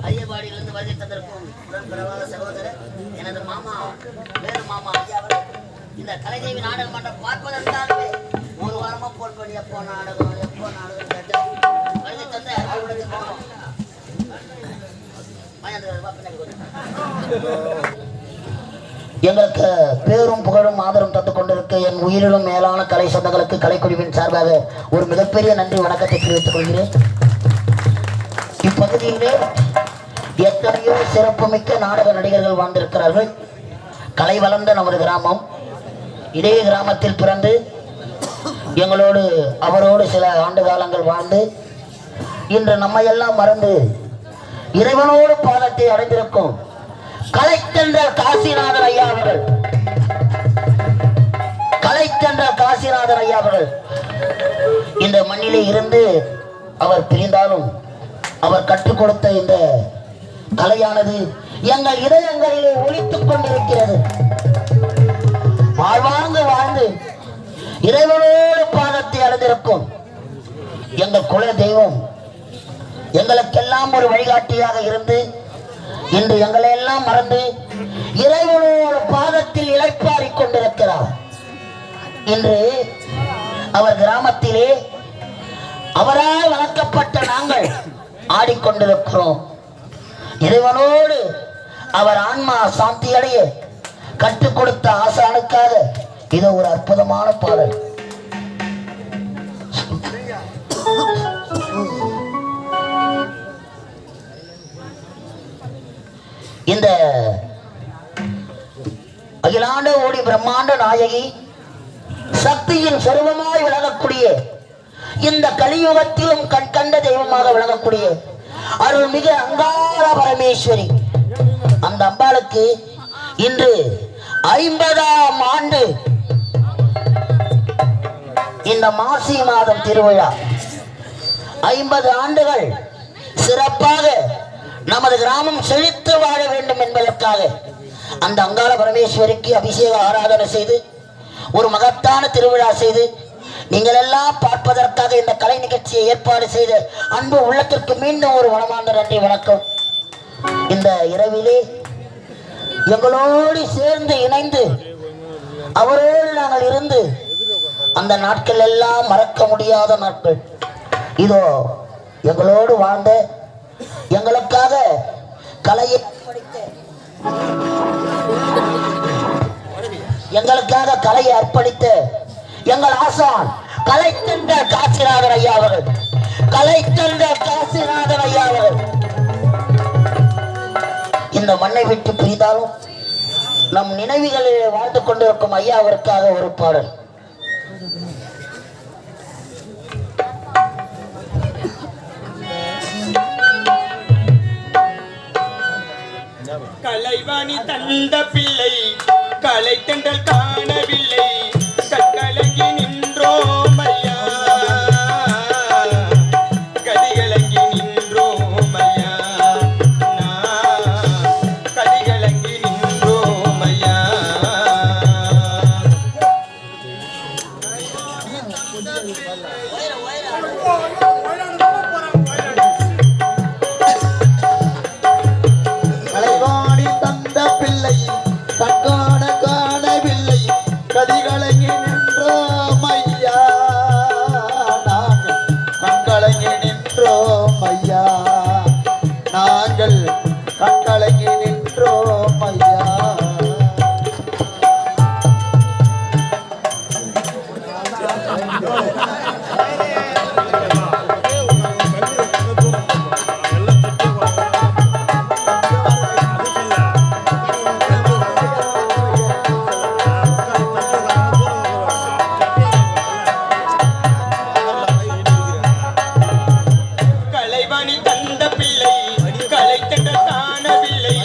ஐயப்பாடியிலிருந்து வருகை தந்திருக்கும் உடன்பிறவாத சகோதரர் எனது மாமா வேறு மாமா ஐயா அவர்கள் இந்த கலைதேவி நாடக மன்றம் பார்ப்பதற்காகவே ஒரு வாரமா போன் பண்ணி எப்போ நாடகம் கேட்டு வருகை தந்த அறுபது போனோம். எங்களுக்கு பேரும் புகழும் ஆதரவும் தந்து கொண்டிருக்க என் உயிரிலும் மேலான கலை சொந்தங்களுக்கு கலைக்குழுவின் சார்பாக ஒரு மிகப்பெரிய நன்றி வணக்கத்தை தெரிவித்துக் கொள்கிறேன். இப்பகுதியிலே எத்தனையோ சிறப்புமிக்க நாடக நடிகர்கள் வாழ்ந்திருக்கிறார்கள். கலை வளர்ந்த நமது கிராமம். இதே கிராமத்தில் பிறந்து எங்களோடு அவரோடு சில ஆண்டு காலங்கள் வாழ்ந்து இன்று நம்மையெல்லாம் மறந்து இறைவனோடு பாதத்தை அடைந்திருக்கும் கலைத்தென்றல் காசிநாதன் ஐயா அவர்கள், கலைத்தென்றல் காசிநாதன் ஐயா அவர்கள் இந்த மண்ணிலே இருந்து அவர் பிரிந்தாலும் அவர் கற்றுக் கொடுத்த இந்த கலையானது எங்கள் இதயங்களிலே ஒலித்துக் கொண்டிருக்கிறது. வாழ்வாங்கு வாழ்ந்து இறைவனோடு பாதத்தை அடைந்திருக்கும் எங்கள் குல தெய்வம் எங்களுக்கெல்லாம் ஒரு வழிகாட்டியாக இருந்து இன்று எங்களை எல்லாம் மறந்து இறைவனோட பாதத்தில் இளைப்பாறிக் கொண்டிருக்கிறார். இன்று அவர் கிராமத்திலே அவரால் வளர்க்கப்பட்ட நாங்கள் ஆடிக்கொண்டிருக்கிறோம். இறைவனோடு அவர் ஆன்மா சாந்தி அடைய கற்றுக் கொடுத்த ஆசானுக்காக இது ஒரு அற்புதமான பாடல். இந்த அகிலாண்ட ஓடி பிரம்மாண்ட நாயகி சக்தியின் சொருபமாய் விளங்கக்கூடிய இந்த கலியுகத்திலும் கண்கண்ட தெய்வமாக விளங்கக்கூடிய அருள்மிகு அங்கார பரமேஸ்வரி அந்த அம்பாளுக்கு இன்று 50ஆம் ஆண்டு இந்த மாசி மாதம் திருவிழா. 50 ஆண்டுகள் சிறப்பாக நமது கிராமம் செழித்து வாழ வேண்டும் என்பதற்காக அந்த அங்காள பரமேஸ்வரிக்கு அபிஷேக ஆராதனை செய்து ஒரு மகத்தான திருவிழா செய்து நீங்கள் எல்லாம் பார்ப்பதற்காக இந்த கலை நிகழ்ச்சியை ஏற்பாடு செய்த அன்பு உள்ளத்திற்கு மீண்டும் ஒரு மனமார்ந்த நன்றி வணக்கம். இந்த இரவிலே எங்களோடு சேர்ந்து இணைந்து அவரோடு நாங்கள் இருந்து அந்த நாட்கள் எல்லாம் மறக்க முடியாத நாட்கள். இதோ எங்களோடு வாழ்ந்த எங்களுக்காக கலையை அர்ப்பணித்த எங்கள் ஆசான் கலைத்தென்ற காசிநாதன் ஐயா அவர்கள், கலைத்தென்ற காசிநாதன் ஐயா அவர்கள் இந்த மண்ணை விட்டு பிரிந்தாலும் நம் நினைவுகளிலே வாழ்ந்து கொண்டிருக்கும் ஐயா அவருக்காக ஒரு பாடல். கலைவாணி தந்த பிள்ளை கலை தென்றல் காணவில்லை கண்கலங்கி நின்றோம் ஐயா, கதிகலங்கி நின்றோம் ஐயா, கதிகலங்கி நின்றோம் ஐயா. கலைவாணி தந்த பிள்ளை கலை தந்த காணவில்லை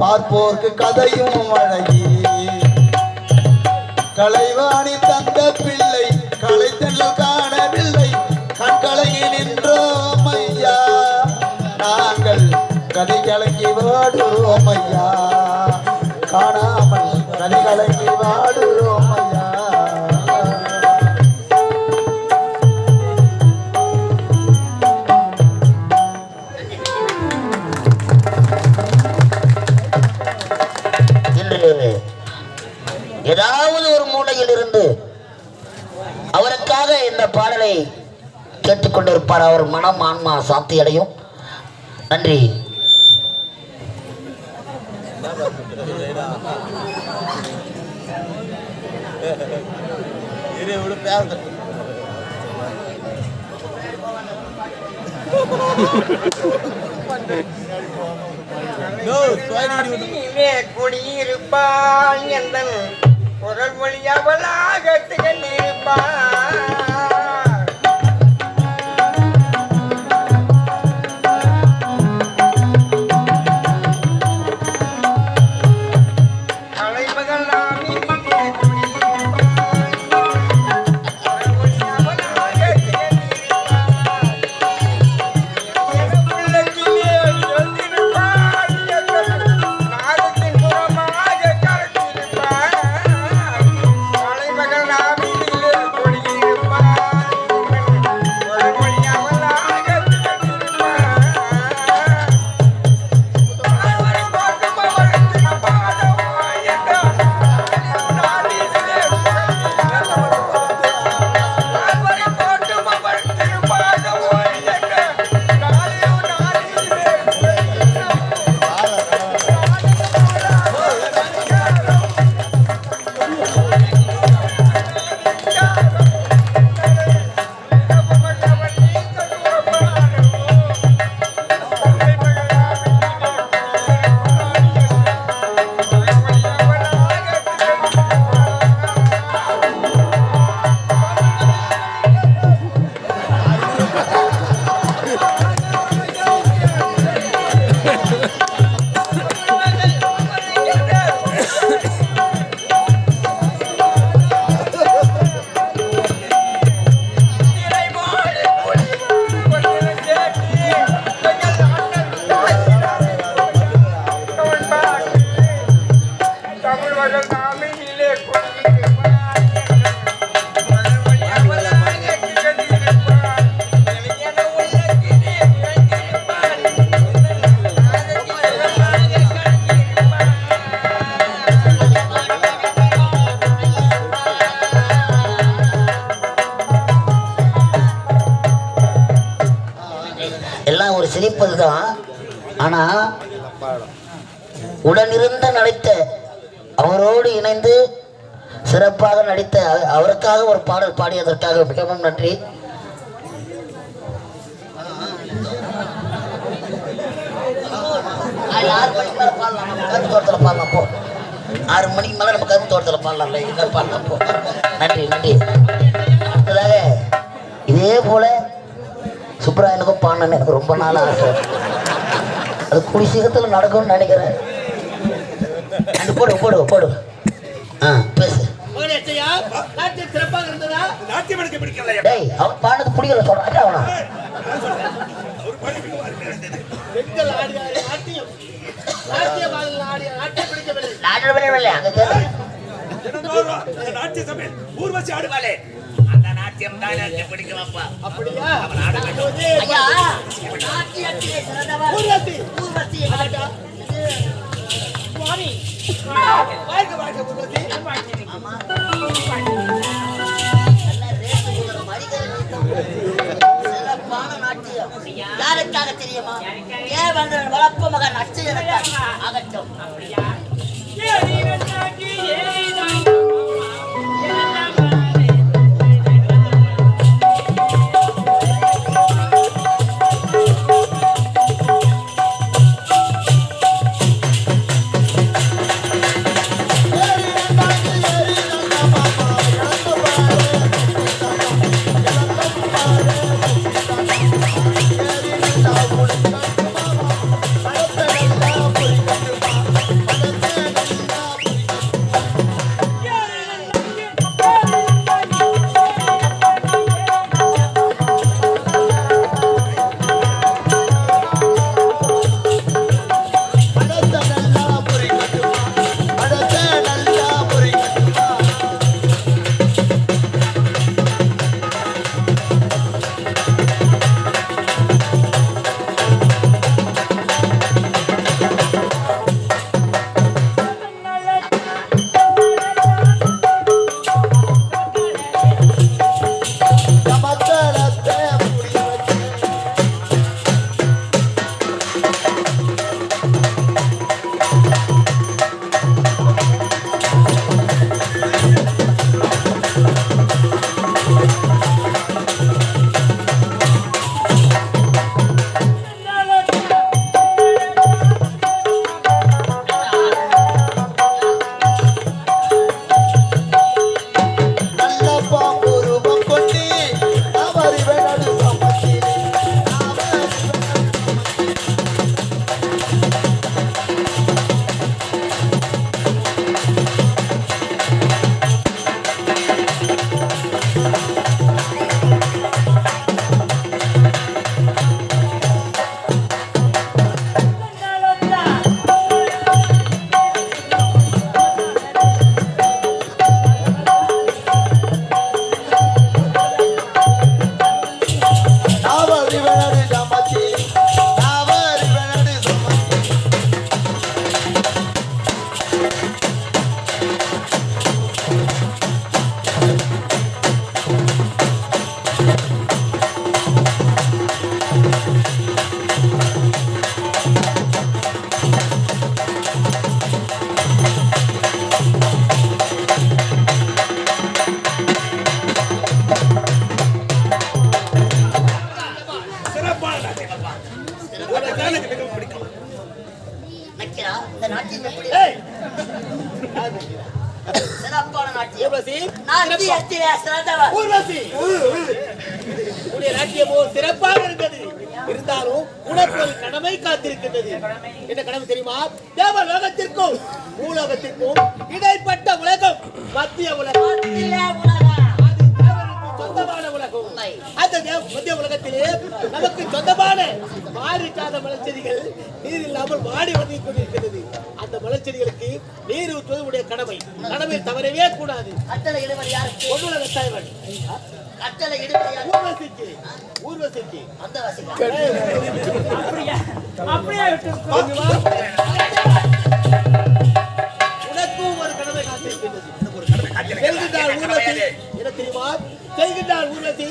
பார்ப்போர்க்கு கதையும் அழகி கலைவாணி தந்த பிள்ளை கலைத்தென்றல் காணவில்லை கண்கலங்கி நின்றோம் ஐயா நாங்கள் கதை கலங்கி வாடுறோம் ஐயா காணாமல் கதை கலங்கி வாடுறோம் ஐயா ஏதாவது ஒரு மூலையில் இருந்து அவருக்காக இந்த பாடலை கேட்டுக்கொண்டிருப்பார். அவர் மனம் ஆன்மா சாந்தி அடையும். நன்றி. குடியிருப்பான் எந்தன் குரல் மொழி அவளாக திகழ்ந்திருப்பான் எல்லாம் ஒரு சிரிப்பதுதான். ஆனா உடனிருந்த நடித்த அவரோடு இணைந்து சிறப்பாக நடித்த அவருக்காக ஒரு பாடல் பாடியதற்காக மிகவும் நன்றி. பாடலாம் போ. 6 மணிக்கு மேல நம்ம கரும்பு தோட்டத்தில் பாடலாம்ல, பாடலாம் போ. நன்றி நன்றி. அடுத்ததாக இதே போல சுப்ராயனுக்கும் பாடணும்னு எனக்கு ரொம்ப நாள் ஆசை. அது கூடி சீக்கிரத்தில் நடக்கும்னு நினைக்கிறேன். போடு போடு போடு. பேசு. டேய், அவன் பாடுறது பிடிக்கல சொல்றான். அவனா ஊர்வசி ஆடுவாளே அந்த நாட்டியம் தான் எனக்கு பிடிக்குமாப்பா. அப்படியா? ஐயா நாட்டியத்திலே சிறந்தவர் ஊர்வசி. ஊர்வசி ஆடா சுவாமி வாழ்க வாழ்க ஊர்வசி. ஆமா நல்ல ரேஸ் போற சிறப்பான நாட்டியம். யாருக்காக தெரியுமா? ஏவந்தன் வளர்ப்பு மகன் அச்சயனுக்காக ஆகட்டும். அப்படியா? சிறப்பான நாட்டியம். ஊர்வசி, நாட்டியத்திலே சிறந்தவர். ஊர்வசி, உன்னுடைய நாட்டியமோ சிறப்பாக இருந்தது. இருந்தாலும் உனக்கு ஒரு கடமை காத்திருக்கின்றது. என்ன கடமை தெரியுமா? தேவலோகத்திற்கும் பூலோகத்திற்கும் இடைப்பட்ட உலகம் மத்திய உலகம். மத்திய உலகம். அது தேவனுக்கு சொந்தமான உலகம். உண்மை. அந்த மத்திய உலகத்திலே நமக்கு சொந்தமான மாறிக்காத மலர்ச்செடிகள் நீர் இல்லாமல் வாடி வந்து கொண்டிருக்கிறது. அந்த மலர்ச்செடிகளுக்கு நீர் ஊற்றுவது உடைய கடமை. கடமையில் தவறவே கூடாது. கட்டளை இடுவது யாருக்கு? பொன்னுலக தலைவன் கட்டளை இடுவது யாருக்கு? ஊர்வசிக்கு. ஊர்வசிக்கு அந்த வசிக்க. உனக்கும் ஒரு கடமை காத்திருக்கின்றது. செல்கின்றாள் ஊர்வசி. என்ன தெரியுமா? செல்கின்றாள் ஊர்வசி.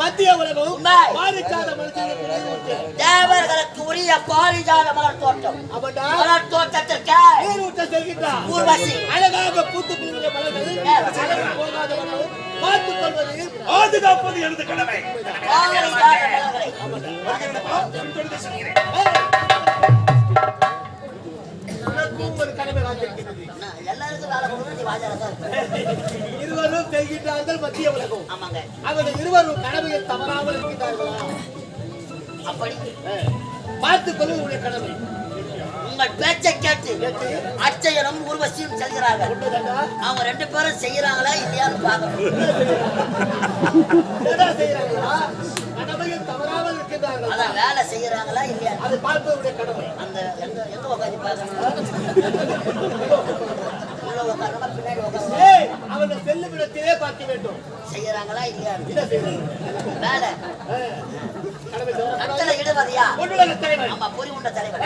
மத்திய உலகம் உண்மை. மாறிக்காத மலர்ச்செடிகளுக்கு நீர் ஊற்று. தேவர்களுக்கு உரிய பாரிஜாத மலர் தோட்டம். அவன்டா மலர் தோட்டத்திற்கு நீர் ஊற்ற செல்கின்றார். ஊர்வசி. அழகாக பூத்து குலுங்கிய மலர்கள் அழகு போகாத மலர்கள் பார்த்துக் கொள்வது பாதுகாப்பது எனது கடமை. பாரிஜாத மலர்களை உனக்கும் ஒரு கடமை காத்திருக்கிறது. எல்லாருக்கும் வேலை கொடுக்க நீ வாஜாரா தான் இருப்ப. இருவரும் செல்கின்றார்கள் மத்திய உலகம். ஆமாங்க. அவர்கள் இருவரும் கடமையை தவறாமல் இருக்கின்றார்களா? அப்படி பார்த்துக் கொள்வது உடைய கடமை. உங்கள் பேச்சை கேட்டு அச்சயனும் ஊர்வசியும் செல்கிறார்கள். அவங்க ரெண்டு பேரும் செய்யறாங்களா இல்லையான்னு பார்க்கணும். என்ன செய்யறாங்களா? கடமையில் தவறாமல் இருக்கின்றார்கள். அதான் வேலை செய்யறாங்களா இல்லையா அது பார்ப்பதுடைய கடமை. அந்த எங்க உட்காந்து பார்க்கணும். உள்ள உட்காரமா பின்னாடி உட்காந்து ஏய், அவர்கள் செல்லும் இடத்திலே பார்க்க வேண்டும். செய்யறாங்களா இல்லையா என்ன செய்யணும்? வேலை கடமை தவறாமல் கட்டளை இடுவதையா? பொன்னுலக தலைவன். ஆமா பொறி உண்ட தலைவர்.